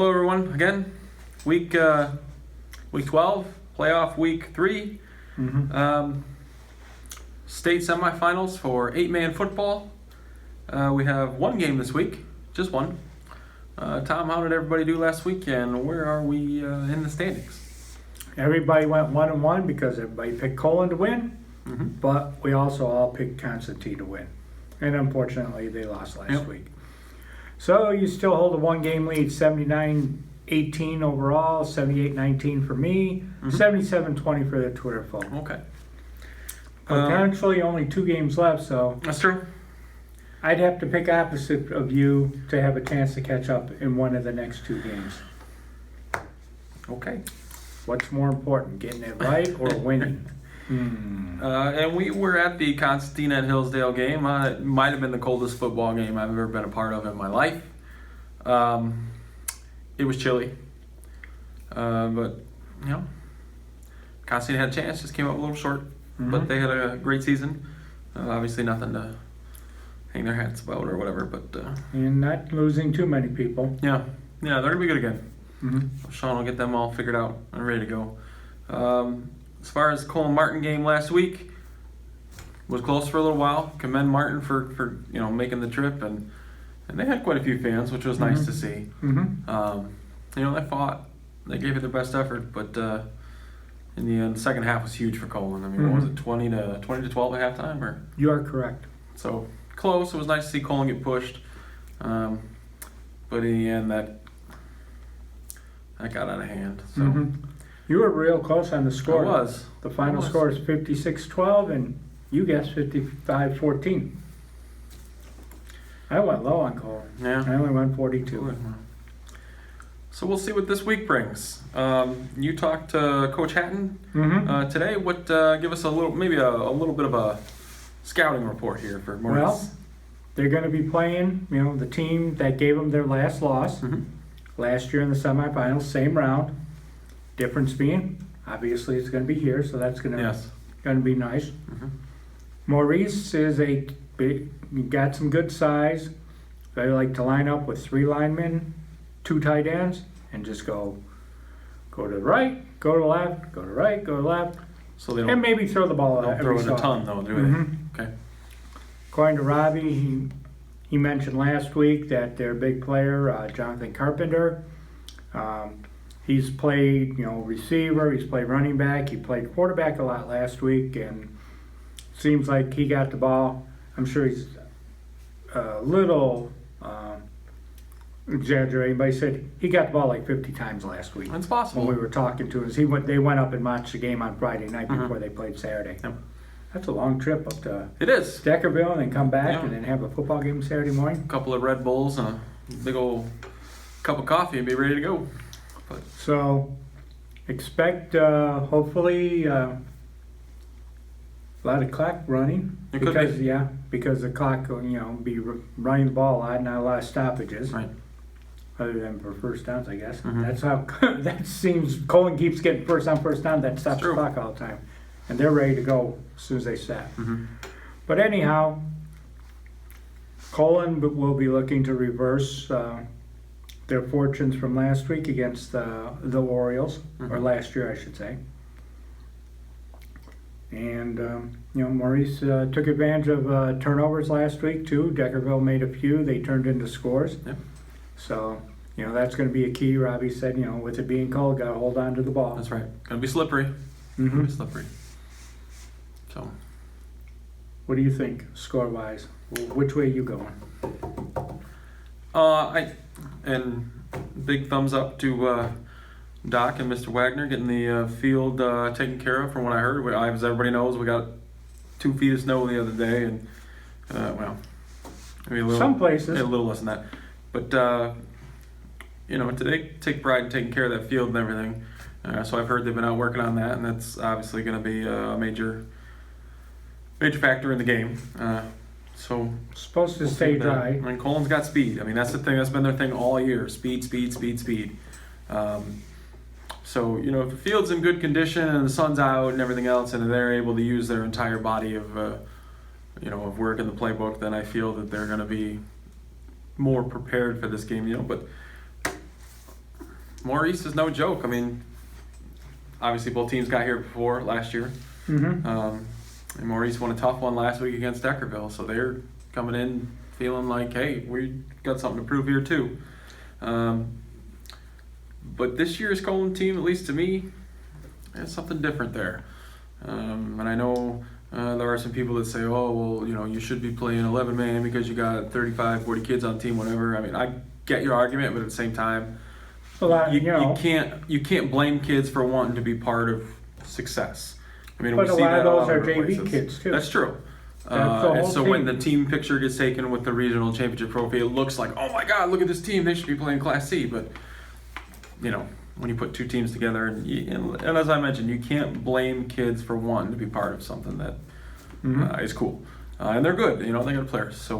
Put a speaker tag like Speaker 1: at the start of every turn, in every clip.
Speaker 1: Hello, everyone. Again, week 12, playoff week 3. State semifinals for 8-man football. We have one game this week, just one. Tom, how did everybody do last week, and where are we in the standings?
Speaker 2: Everybody went 1-1 because everybody picked Colon to win, but we also all picked Constantine to win. And unfortunately, they lost last week. So you still hold a one-game lead, 79-18 overall, 78-19 for me, 77-20 for the Twitter folk.
Speaker 1: Okay.
Speaker 2: Potentially only 2 games left, so
Speaker 1: That's true.
Speaker 2: I'd have to pick opposite of you to have a chance to catch up in one of the next 2 games.
Speaker 1: Okay.
Speaker 2: What's more important, getting it right or winning?
Speaker 1: And we were at the Constantine at Hillsdale game. It might have been the coldest football game I've ever been a part of in my life. It was chilly. But, Constantine had a chance, just came up a little short. But they had a great season. Obviously nothing to hang their hats about or whatever. But
Speaker 2: And not losing too many people.
Speaker 1: yeah, they're going to be good again. Sean will get them all figured out and ready to go. As far as Colon Martin game last week, was close for a little while. Commend Martin for making the trip, and they had quite a few fans, which was nice to see. They fought, they gave it their best effort, but in the end, the second half was huge for Colon. I mean, what was it, 20 to 12 at halftime, or?
Speaker 2: You are correct.
Speaker 1: So close. It was nice to see Colon get pushed, but in the end, that got out of hand. So.
Speaker 2: You were real close on the score.
Speaker 1: I was.
Speaker 2: The final score is 56-12, and you guessed 55-14. I went low on Colon.
Speaker 1: Yeah.
Speaker 2: I only went 42.
Speaker 1: So we'll see what this week brings. You talked to Coach Hatton today. What? Give us a little bit of a scouting report here for Morrice.
Speaker 2: Well, they're going to be playing, the team that gave them their last loss last year in the semifinals, same round. Difference being, obviously, it's going to be here, so that's going to be nice. Maurice is got some good size. They like to line up with 3 linemen, 2 tight ends, and just go to the right, go to the left, go to the right, go to the left.
Speaker 1: So they don't,
Speaker 2: and maybe throw the ball out
Speaker 1: throw
Speaker 2: every
Speaker 1: it a ton, though, do they? Okay.
Speaker 2: According to Robbie, he mentioned last week that their big player, Jonathan Carpenter, he's played, receiver, he's played running back, he played quarterback a lot last week, and seems like he got the ball. I'm sure he's a little exaggerating, but he said he got the ball like 50 times last week.
Speaker 1: That's possible.
Speaker 2: When we were talking to him, they went up and watched the game on Friday night before they played Saturday.
Speaker 1: Yep.
Speaker 2: That's a long trip up to
Speaker 1: It is.
Speaker 2: Deckerville and then come back and then have a football game Saturday morning.
Speaker 1: A couple of Red Bulls and a big old cup of coffee and be ready to go.
Speaker 2: So, expect hopefully a lot of clock running because the clock will be running the ball a lot, not a lot of stoppages.
Speaker 1: Right.
Speaker 2: Other than for first downs, I guess. That's how that seems. Colon keeps getting first down. That stops the clock all the time, and they're ready to go as soon as they set. But anyhow, Colon will be looking to reverse their fortunes from last week against the Orioles, or last year, I should say. And Maurice took advantage of turnovers last week too. Deckerville made a few; they turned into scores.
Speaker 1: Yep.
Speaker 2: So that's going to be a key. Robbie said, with it being cold, got to hold on to the ball.
Speaker 1: That's right. Gonna be slippery. Gonna be slippery. So,
Speaker 2: what do you think, score-wise? Which way are you going?
Speaker 1: And big thumbs up to Doc and Mr. Wagner getting the field taken care of. From what I heard, as everybody knows, we got 2 feet of snow the other day, and maybe
Speaker 2: Some places
Speaker 1: a little less than that. But they take pride in taking care of that field and everything. So I've heard they've been out working on that, and that's obviously going to be a major factor in the game. So
Speaker 2: supposed to stay dry.
Speaker 1: I mean, Colon's got speed. I mean, that's the thing. That's been their thing all year. Speed. So, if the field's in good condition and the sun's out and everything else, and they're able to use their entire body of work in the playbook, then I feel that they're going to be more prepared for this game. But Morrice is no joke. I mean, obviously both teams got here before last year.
Speaker 2: Mm-hmm.
Speaker 1: And Morrice won a tough one last week against Deckerville, so they're coming in feeling like, hey, we got something to prove here too. But this year's Colon team, at least to me, has something different there. And I know there are some people that say, oh, well, you should be playing 11-man because you got 35, 40 kids on the team, whatever. I mean, I get your argument, but at the same time, you can't blame kids for wanting to be part of success. I mean,
Speaker 2: but
Speaker 1: we
Speaker 2: a
Speaker 1: see
Speaker 2: lot
Speaker 1: that
Speaker 2: of those
Speaker 1: a lot
Speaker 2: are
Speaker 1: of
Speaker 2: JV
Speaker 1: places.
Speaker 2: kids too.
Speaker 1: That's true.
Speaker 2: That's the
Speaker 1: And
Speaker 2: whole
Speaker 1: so
Speaker 2: team.
Speaker 1: when the team picture gets taken with the regional championship trophy, it looks like, oh my God, look at this team. They should be playing Class C. But, when you put two teams together, and as I mentioned, you can't blame kids for wanting to be part of something that is cool. And they're good. They got players. So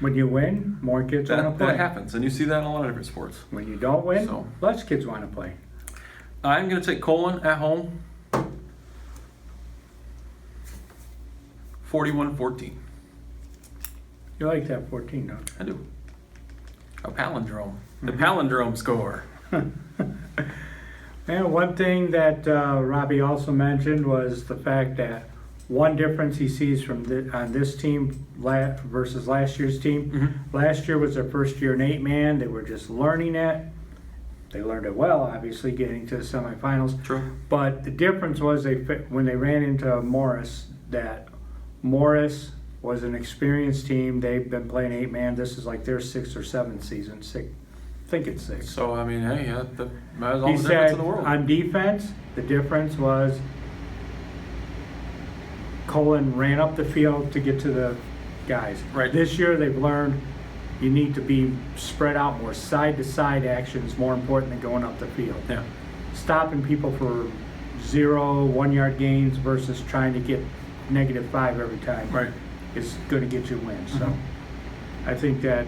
Speaker 2: when you win, more kids want to play.
Speaker 1: that happens. And you see that in a lot of different sports.
Speaker 2: When you don't win,
Speaker 1: So,
Speaker 2: less kids want to play.
Speaker 1: I'm going to take Colon at home, 41-14.
Speaker 2: You like that 14, don't
Speaker 1: I do. A palindrome. The palindrome score.
Speaker 2: And one thing that Robbie also mentioned was the fact that one difference he sees from on this team versus last year's team.
Speaker 1: Mm-hmm.
Speaker 2: Last year was their first year in 8-man. They were just learning it. They learned it well, obviously, getting to the semifinals.
Speaker 1: True.
Speaker 2: But the difference was when they ran into Morris, that Morris was an experienced team. They've been playing 8-man. This is like their 6th or 7th season. I think it's 6.
Speaker 1: So, I mean, hey, that has all
Speaker 2: He
Speaker 1: the difference
Speaker 2: said
Speaker 1: in the world.
Speaker 2: on defense, the difference was Colon ran up the field to get to the guys.
Speaker 1: Right.
Speaker 2: This year they've learned you need to be spread out more. Side-to-side action is more important than going up the field.
Speaker 1: Yeah.
Speaker 2: Stopping people for 0, 1-yard gains versus trying to get -5 every time
Speaker 1: Right.
Speaker 2: is going to get you wins. So
Speaker 1: Mhm.
Speaker 2: I think that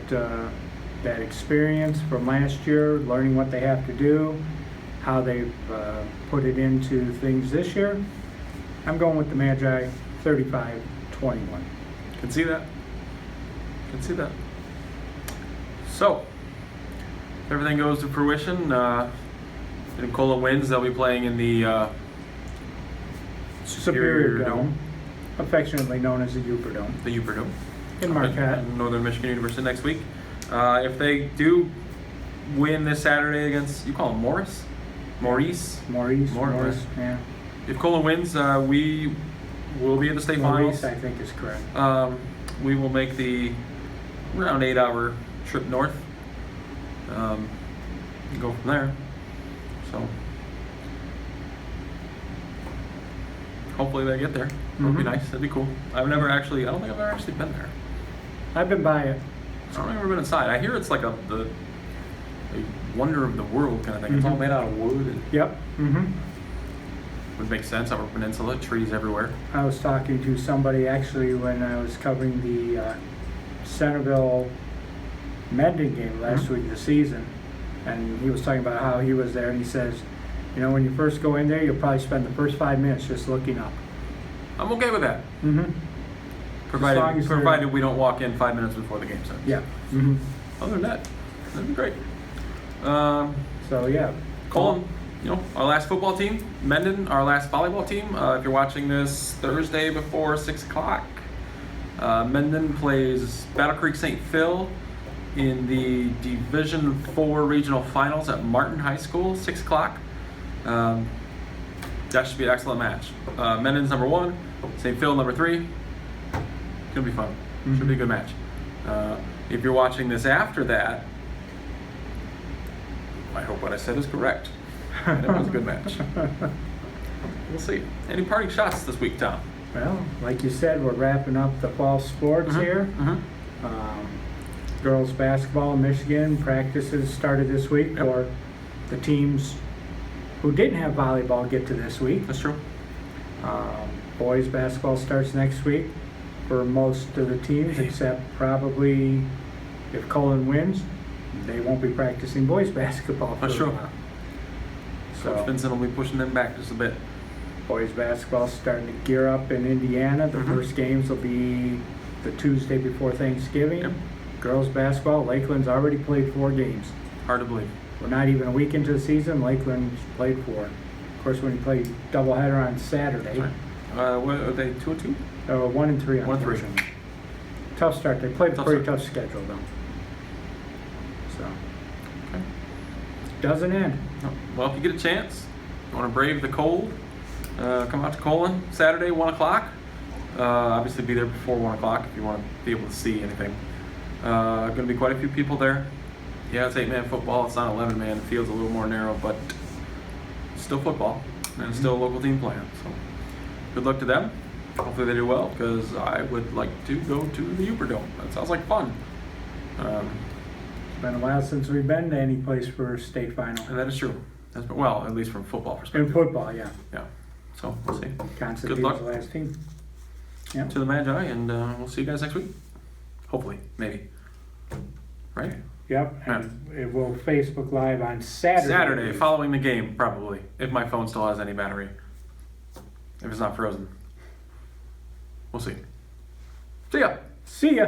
Speaker 2: that experience from last year, learning what they have to do, how they've put it into things this year, I'm going with the Magi 35-21.
Speaker 1: Can see that. Can see that. So, if everything goes to fruition, if Colon wins, they'll be playing in the
Speaker 2: Superior Dome, affectionately known as the Uper Dome,
Speaker 1: the Uper Dome.
Speaker 2: in Marquette.
Speaker 1: In Northern Michigan University next week. If they do win this Saturday against, you call him Morris? Maurice?
Speaker 2: Morris, yeah.
Speaker 1: If Colon wins, we will be at the state
Speaker 2: Maurice,
Speaker 1: finals.
Speaker 2: I think is correct.
Speaker 1: We will make the around 8-hour trip north. And go from there. So hopefully they get there. It would be nice. That'd be cool. I don't think I've ever actually been there.
Speaker 2: I've been by it.
Speaker 1: I don't think I've ever been inside. I hear it's like a wonder of the world kind of thing. It's all made out of wood. And
Speaker 2: Yep.
Speaker 1: would make sense. Upper Peninsula, trees everywhere.
Speaker 2: I was talking to somebody actually when I was covering the Centerville Mendon game last week of the season, and he was talking about how he was there, and he says, when you first go in there, you'll probably spend the first 5 minutes just looking up.
Speaker 1: I'm okay with that.
Speaker 2: long as they're-
Speaker 1: Provided we don't walk in 5 minutes before the game starts.
Speaker 2: Yeah.
Speaker 1: Other than that, that'd be great.
Speaker 2: So yeah.
Speaker 1: Colon, our last football team. Mendon, our last volleyball team. If you're watching this Thursday before 6 o'clock, Mendon plays Battle Creek St. Phil in the Division 4 regional finals at Martin High School, 6 o'clock. That should be an excellent match. Mendon's number 1, St. Phil number 3. It's gonna be fun. Should be a good match. If you're watching this after that, I hope what I said is correct. And it was a good match. We'll see. Any parting shots this week, Tom?
Speaker 2: Well, like you said, we're wrapping up the fall sports here. Girls basketball in Michigan practices started this week for the teams who didn't have volleyball get to this week.
Speaker 1: That's true.
Speaker 2: Boys basketball starts next week for most of the teams, except probably if Colon wins, they won't be practicing boys basketball for
Speaker 1: That's
Speaker 2: a
Speaker 1: true.
Speaker 2: while.
Speaker 1: Coach Vincent will be pushing them back just a bit.
Speaker 2: Boys basketball starting to gear up in Indiana. The first games will be the Tuesday before Thanksgiving.
Speaker 1: Yep.
Speaker 2: Girls basketball, Lakeland's already played 4 games.
Speaker 1: Hard to believe.
Speaker 2: We're not even a week into the season. Lakeland's played 4. Of course, when you play doubleheader on Saturday,
Speaker 1: What are they, 2-2?
Speaker 2: 1-3
Speaker 1: 1-3.
Speaker 2: unfortunately. Tough start. They played a
Speaker 1: Tough
Speaker 2: pretty
Speaker 1: start.
Speaker 2: tough schedule though. So
Speaker 1: Okay.
Speaker 2: doesn't end.
Speaker 1: Well, if you get a chance, you want to brave the cold, come out to Colon Saturday, 1 o'clock. Obviously, be there before 1 o'clock if you want to be able to see anything. Going to be quite a few people there. Yeah, it's 8-man football. It's not 11-man. The field's a little more narrow, but it's still football, and it's still a local team playing. So, good luck to them. Hopefully they do well, because I would like to go to the Uperdome. That sounds like fun.
Speaker 2: It's been a while since we've been to any place for a state final.
Speaker 1: And that is true. That's been, well, at least from football
Speaker 2: In
Speaker 1: perspective.
Speaker 2: football, yeah.
Speaker 1: Yeah. So we'll see.
Speaker 2: Constantine's
Speaker 1: luck.
Speaker 2: the last team. Yeah.
Speaker 1: To the Magi, and we'll see you guys next week. Hopefully, maybe. Right?
Speaker 2: Yep. And it will Facebook Live on Saturday.
Speaker 1: Saturday, following the game, probably, if my phone still has any battery. If it's not frozen. We'll see. See ya.
Speaker 2: See ya.